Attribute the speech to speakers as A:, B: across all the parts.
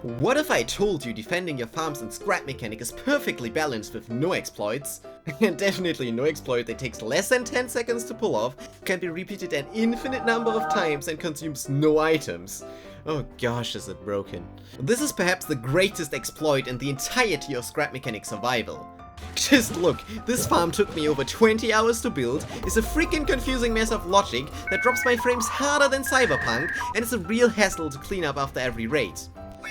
A: What if I told you defending your farms in scrap mechanic is perfectly balanced with no exploits? And definitely no exploit that takes less than 10 seconds to pull off, can be repeated an infinite number of times and consumes no items. Oh gosh, is it broken. This is perhaps the greatest exploit in the entirety of scrap mechanic survival. Just look, this farm took me over 20 hours to build, is a freaking confusing mess of logic that drops my frames harder than Cyberpunk, and is a real hassle to clean up after every raid.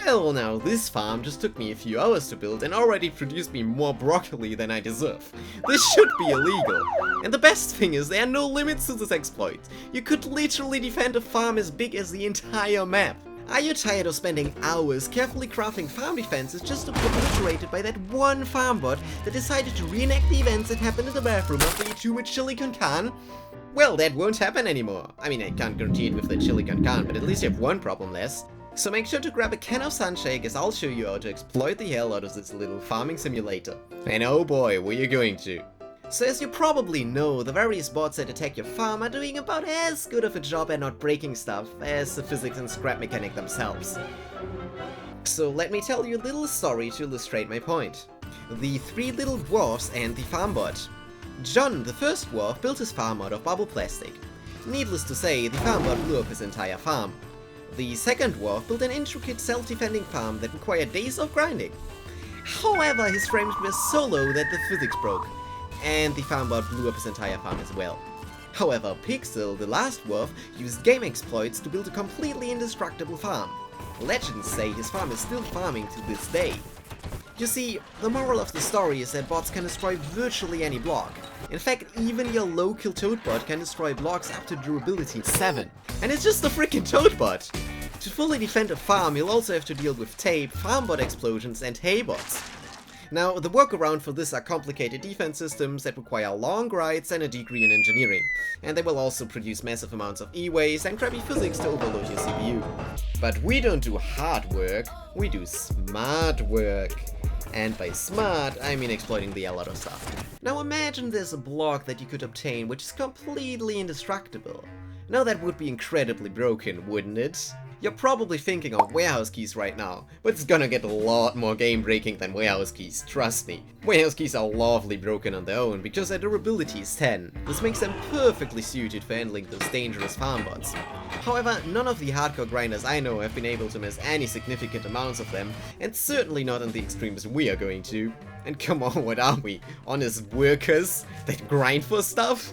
A: Well now, this farm just took me a few hours to build and already produced me more broccoli than I deserve. This should be illegal. And the best thing is, there are no limits to this exploit. You could literally defend a farm as big as the entire map. Are you tired of spending hours carefully crafting farm defenses just to be obliterated by that one Farmbot that decided to reenact the events that happened in the bathroom after you chewed with chili con carne? Well, that won't happen anymore. I mean, I can't guarantee it with the chili con carne, but at least you have one problem less. So make sure to grab a can of sunshake as I'll show you how to exploit the hell out of this little farming simulator. And oh boy, were you going to. So as you probably know, the various bots that attack your farm are doing about as good of a job at not breaking stuff as the physics and scrap mechanic themselves. So let me tell you a little story to illustrate my point. The three little dwarfs and the Farmbot. John, the first dwarf, built his farm out of bubble plastic. Needless to say, the Farmbot blew up his entire farm. The second dwarf built an intricate self-defending farm that required days of grinding. However, his frames were so low that the physics broke, and the Farmbot blew up his entire farm as well. However, Pixel, the last dwarf, used game exploits to build a completely indestructible farm. Legends say his farm is still farming to this day. You see, the moral of the story is that bots can destroy virtually any block. In fact, even your local toadbot can destroy blocks up to durability 7. And it's just a freaking toadbot! To fully defend a farm, you'll also have to deal with tape, Farmbot explosions, and haybots. Now, the workaround for this are complicated defense systems that require long rides and a degree in engineering, and they will also produce massive amounts of e-waste and crappy physics to overload your CPU. But we don't do hard work, we do smart work. And by smart, I mean exploiting the hell out of stuff. Now imagine there's a block that you could obtain which is completely indestructible. Now that would be incredibly broken, wouldn't it? You're probably thinking of warehouse keys right now, but it's gonna get a lot more game breaking than warehouse keys, trust me. Warehouse keys are lovely broken on their own because their durability is 10. This makes them perfectly suited for handling those dangerous farmbots. However, none of the hardcore grinders I know have been able to miss any significant amounts of them, and certainly not in the extremes we are going to. And come on, what are we? Honest workers that grind for stuff?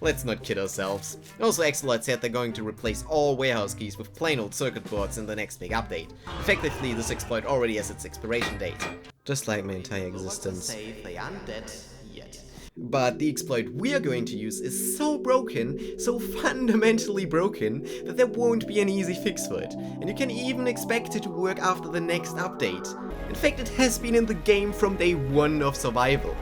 A: Let's not kid ourselves. Also, Exolite said they're going to replace all warehouse keys with plain old circuit boards in the next big update. Effectively, this exploit already has its expiration date. Just like my entire existence. They aren't dead yet. But the exploit we are going to use is so broken, so fundamentally broken, that there won't be an easy fix for it, and you can even expect it to work after the next update. In fact, it has been in the game from day 1 of survival.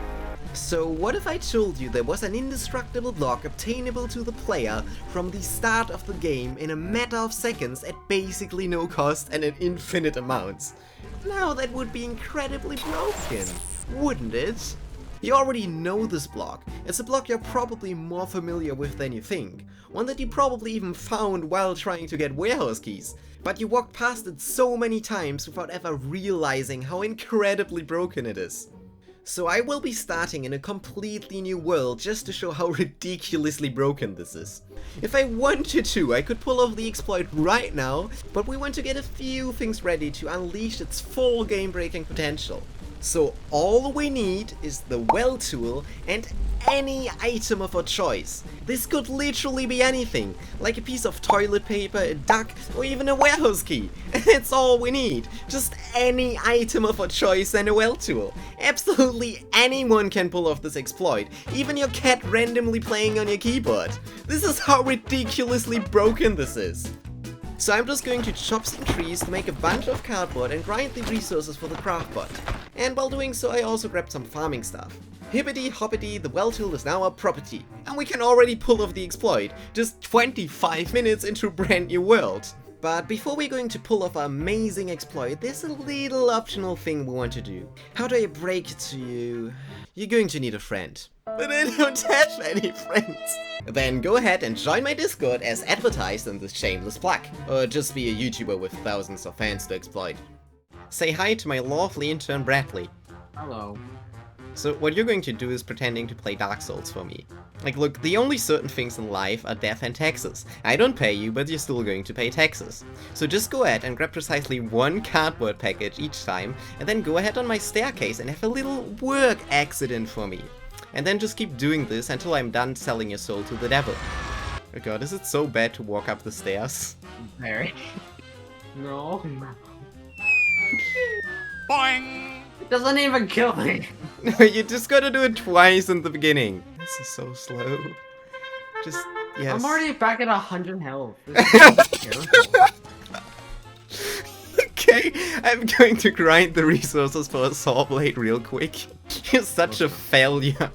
A: So what if I told you there was an indestructible block obtainable to the player from the start of the game in a matter of seconds at basically no cost and in infinite amounts? Now that would be incredibly broken, wouldn't it? You already know this block. It's a block you're probably more familiar with than you think. One that you probably even found while trying to get warehouse keys. But you walked past it so many times without ever realizing how incredibly broken it is. So I will be starting in a completely new world just to show how ridiculously broken this is. If I wanted to, I could pull off the exploit right now, but we want to get a few things ready to unleash its full game-breaking potential. So all we need is the weld tool and any item of our choice. This could literally be anything, like a piece of toilet paper, a duck, or even a warehouse key. That's all we need. Just any item of our choice and a weld tool. Absolutely anyone can pull off this exploit, even your cat randomly playing on your keyboard. This is how ridiculously broken this is. So I'm just going to chop some trees to make a bunch of cardboard and grind the resources for the craft bot. And while doing so, I also grabbed some farming stuff. Hippity hoppity, the weld tool is now our property, and we can already pull off the exploit, just 25 minutes into a brand new world. But before we're going to pull off our amazing exploit, there's a little optional thing we want to do. How do I break it to you? You're going to need a friend. But I don't have any friends. Then go ahead and join my Discord as advertised in this shameless plug. Or just be a YouTuber with thousands of fans to exploit. say hi to my lovely intern Bradley.
B: Hello.
A: So what you're going to do is pretending to play Dark Souls for me. Like, look, the only certain things in life are death and taxes. I don't pay you, but you're still going to pay taxes. So just go ahead and grab precisely one cardboard package each time, and then go ahead on my staircase and have a little work accident for me. And then just keep doing this until I'm done selling your soul to the devil. Oh god, is it so bad to walk up the stairs?
B: Very. No.
C: Boing!
B: It doesn't even kill me.
A: No, you just gotta do it twice in the beginning. This is so slow. Just, yes.
B: I'm already back at 100 health. This is terrible.
A: Okay, I'm going to grind the resources for a saw blade real quick. You're such a failure.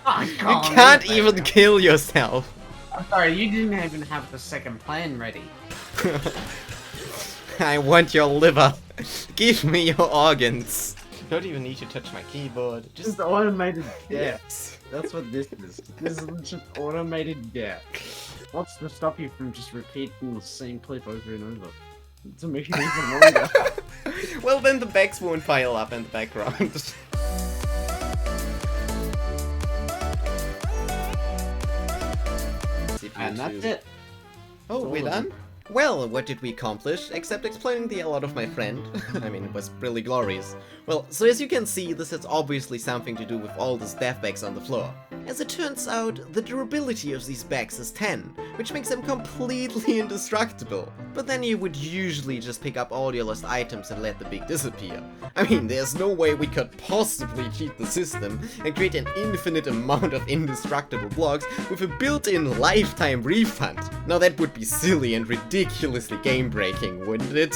B: Oh,
A: You can't even kill yourself.
B: I'm sorry, you didn't even have the second plan ready.
A: I want your liver. Give me your organs. Don't even need to touch my keyboard.
B: Just automated death.
A: Yes.
B: That's what this is. This is just automated death. What's to stop you from just repeating the same clip over and over? To make it even longer.
A: Well, then the bags won't pile up in the background.
B: And that's it.
A: Oh, we're done? Well, what did we accomplish, except explaining the hell out of my friend? I mean, it was really glorious. Well, so as you can see, this has obviously something to do with all these death bags on the floor. As it turns out, the durability of these bags is 10, which makes them completely indestructible. But then you would usually just pick up all your lost items and let the bag disappear. I mean, there's no way we could possibly cheat the system and create an infinite amount of indestructible blocks with a built-in lifetime refund. Now that would be silly and ridiculously game-breaking, wouldn't it?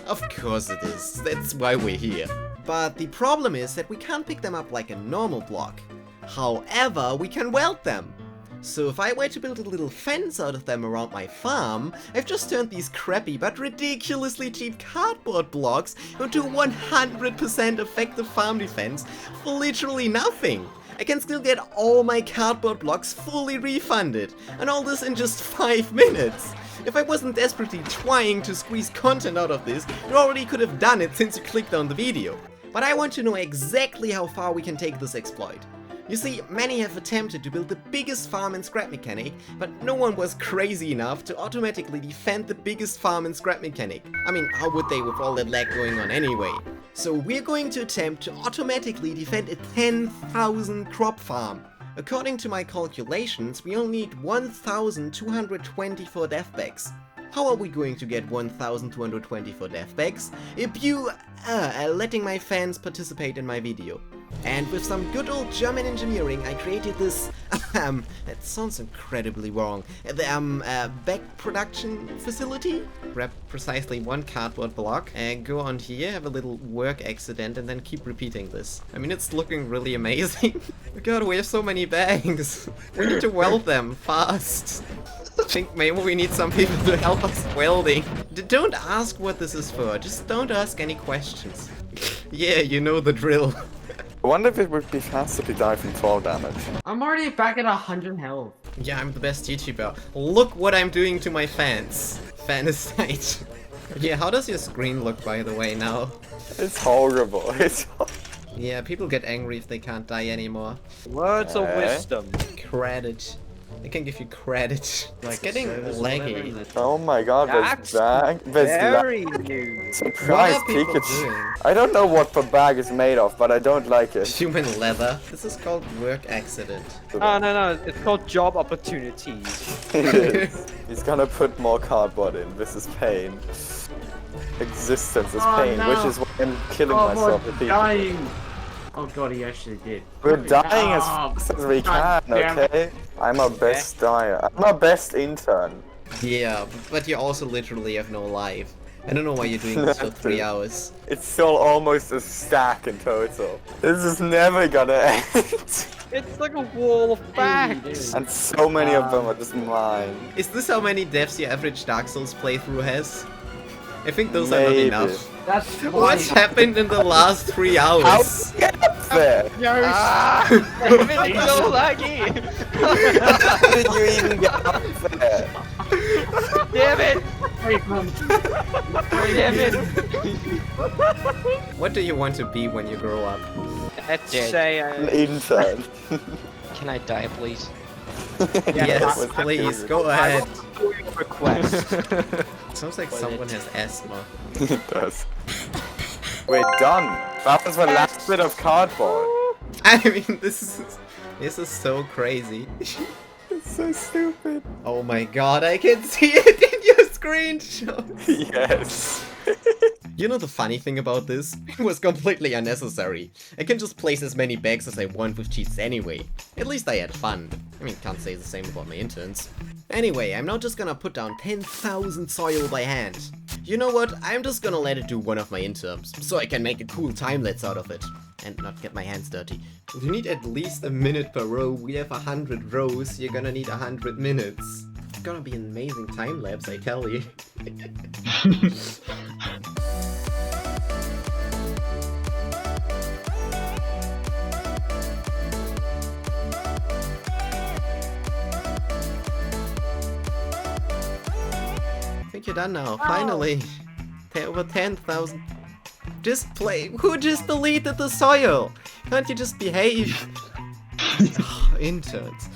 A: Of course it is, that's why we're here. But the problem is that we can't pick them up like a normal block. However, we can weld them. So if I were to build a little fence out of them around my farm, I've just turned these crappy but ridiculously cheap cardboard blocks into 100% effective farm defense for literally nothing. I can still get all my cardboard blocks fully refunded, and all this in just 5 minutes. If I wasn't desperately trying to squeeze content out of this, you already could have done it since you clicked on the video. But I want to know exactly how far we can take this exploit. You see, many have attempted to build the biggest farm in Scrap Mechanic, but no one was crazy enough to automatically defend the biggest farm in Scrap Mechanic. I mean, how would they with all that lag going on anyway? So we're going to attempt to automatically defend a 10,000 crop farm. According to my calculations, we only need 1,224 death bags. How are we going to get 1,224 death bags? If you are letting my fans participate in my video. And with some good old German engineering, I created this, that sounds incredibly wrong, the bag production facility. Grab precisely one cardboard block, and go on here, have a little work accident, and then keep repeating this. I mean, it's looking really amazing. God, we have so many bags. We need to weld them fast. I think maybe we need some people to help us welding. Don't ask what this is for, just don't ask any questions. Yeah, you know the drill.
C: I wonder if it would be faster to die from fall damage.
B: I'm already back at 100 health.
A: Yeah, I'm the best YouTuber. Look what I'm doing to my fans. Fanicide. Yeah, how does your screen look, by the way, now?
C: It's horrible. It's
A: Yeah, people get angry if they can't die anymore.
D: Words of wisdom.
A: Credit. I can give you credit. It's
B: Like
A: getting
B: service or
A: laggy.
B: whatever.
C: Oh my god,
D: That's
C: there's
D: very new.
C: surprise
A: What are people
C: Pikachu.
A: doing?
C: I don't know what the bag is made of, but I don't like it.
A: Human leather. This is called work accident.
D: Oh, no, it's called job opportunities.
C: It is. He's gonna put more cardboard in. This is pain. Existence is
B: Oh,
C: pain,
B: no.
C: which is why I'm killing
B: Oh,
C: myself
B: we're
C: repeatedly.
B: dying. Oh god, he actually did.
C: We're dying as
B: Oh,
C: fast as we
B: God
C: can,
B: damn it.
C: okay? I'm our best dyer. I'm our best intern.
A: Yeah, but you also literally have no life. I don't know why you're doing this for 3 hours.
C: It's still almost a stack in total. This is never gonna end.
D: It's like a wall of bags.
C: And so many of them are just mine.
A: Is this how many deaths your average Dark Souls playthrough has? I think those are
C: Maybe.
A: not enough.
B: That's
A: What's happened in the last 3 hours?
C: How get up there?
D: Everything's so laggy.
C: How did you even get up there?
D: Damn it!
B: Wait, Mum.
D: Damn it!
A: What do you want to be when you grow up?
D: Let's
E: Dead.
D: say
C: An intern.
E: Can I die, please?
A: Yes,
C: What's the
A: please,
C: period?
A: go ahead.
D: request.
A: Sounds like someone has asthma.
C: It does. We're done. That was the last bit of cardboard.
A: I mean, this is so crazy.
C: It's so stupid.
A: Oh my god, I can see it in your screenshot.
C: Yes.
A: You know the funny thing about this? It was completely unnecessary. I can just place as many bags as I want with cheats anyway. At least I had fun. I mean, can't say the same about my interns. Anyway, I'm now just gonna put down 10,000 soil by hand. You know what? I'm just gonna let it do one of my interns, so I can make a cool time-lapse out of it. And not get my hands dirty. You need at least a minute per row. We have 100 rows, you're gonna need 100 minutes. It's gonna be an amazing time-lapse, I tell you. I think you're done now, finally. Over 10,000. Just play. Who just deleted the soil? Can't you just behave? Interns.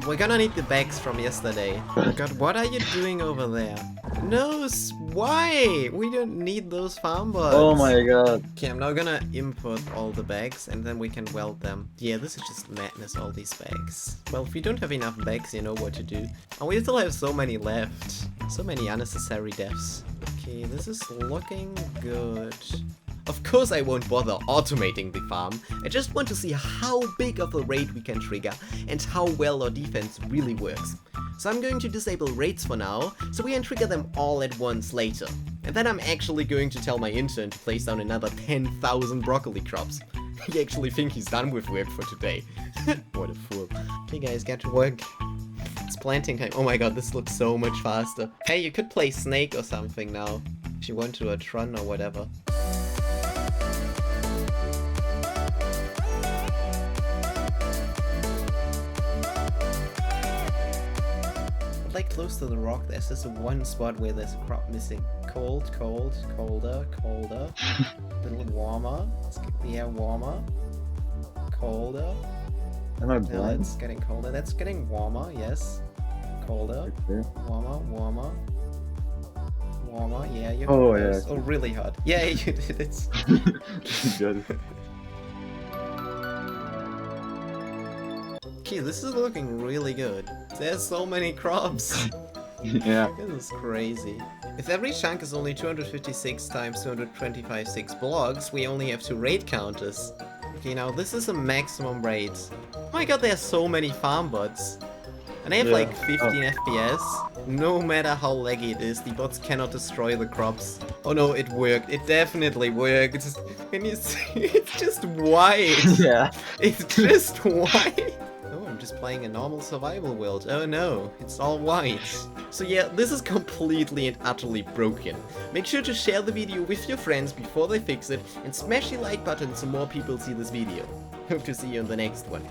A: We're gonna need the bags from yesterday. God, what are you doing over there? No, why? We don't need those Farmbots.
F: Oh my god.
A: Okay, I'm now gonna import all the bags and then we can weld them. Yeah, this is just madness, all these bags. Well, if we don't have enough bags, you know what to do. And we still have so many left. So many unnecessary deaths. Okay, this is looking good. Of course I won't bother automating the farm. I just want to see how big of a raid we can trigger and how well our defense really works. So I'm going to disable raids for now, so we can trigger them all at once later. And then I'm actually going to tell my intern to place down another 10,000 broccoli crops. I actually think he's done with work for today. What a fool. Okay guys, get to work. It's planting time. Oh my god, this looks so much faster. Hey, you could play Snake or something now. If you want to, a Tron or whatever. Like close to the rock, there's this one spot where there's a crop missing. Cold, cold, colder, colder. A little warmer. Let's get the air warmer. Colder.
F: Am I
A: No,
F: blind?
A: it's getting colder. That's getting warmer, yes. Colder.
F: Okay.
A: Warmer, warmer. Warmer, yeah, you're
F: Oh,
A: close.
F: yeah.
A: Oh, really hot. Yeah, you did it.
F: Good.
A: Okay, this is looking really good. There's so many crops.
F: Yeah.
A: This is crazy. If every chunk is only 256 times 225 6 blocks, we only have 2 raid counters. Okay, now this is a maximum raid. Oh my god, there's so many Farmbots. And they have
F: Yeah.
A: like 15 FPS. No matter how laggy it is, the bots cannot destroy the crops. Oh no, it worked. It definitely worked. Can you see? It's just white.
F: Yeah.
A: It's just white. Oh, I'm just playing a normal survival world. Oh no, it's all white. So yeah, this is completely and utterly broken. Make sure to share the video with your friends before they fix it and smash the like button so more people see this video. Hope to see you in the next one.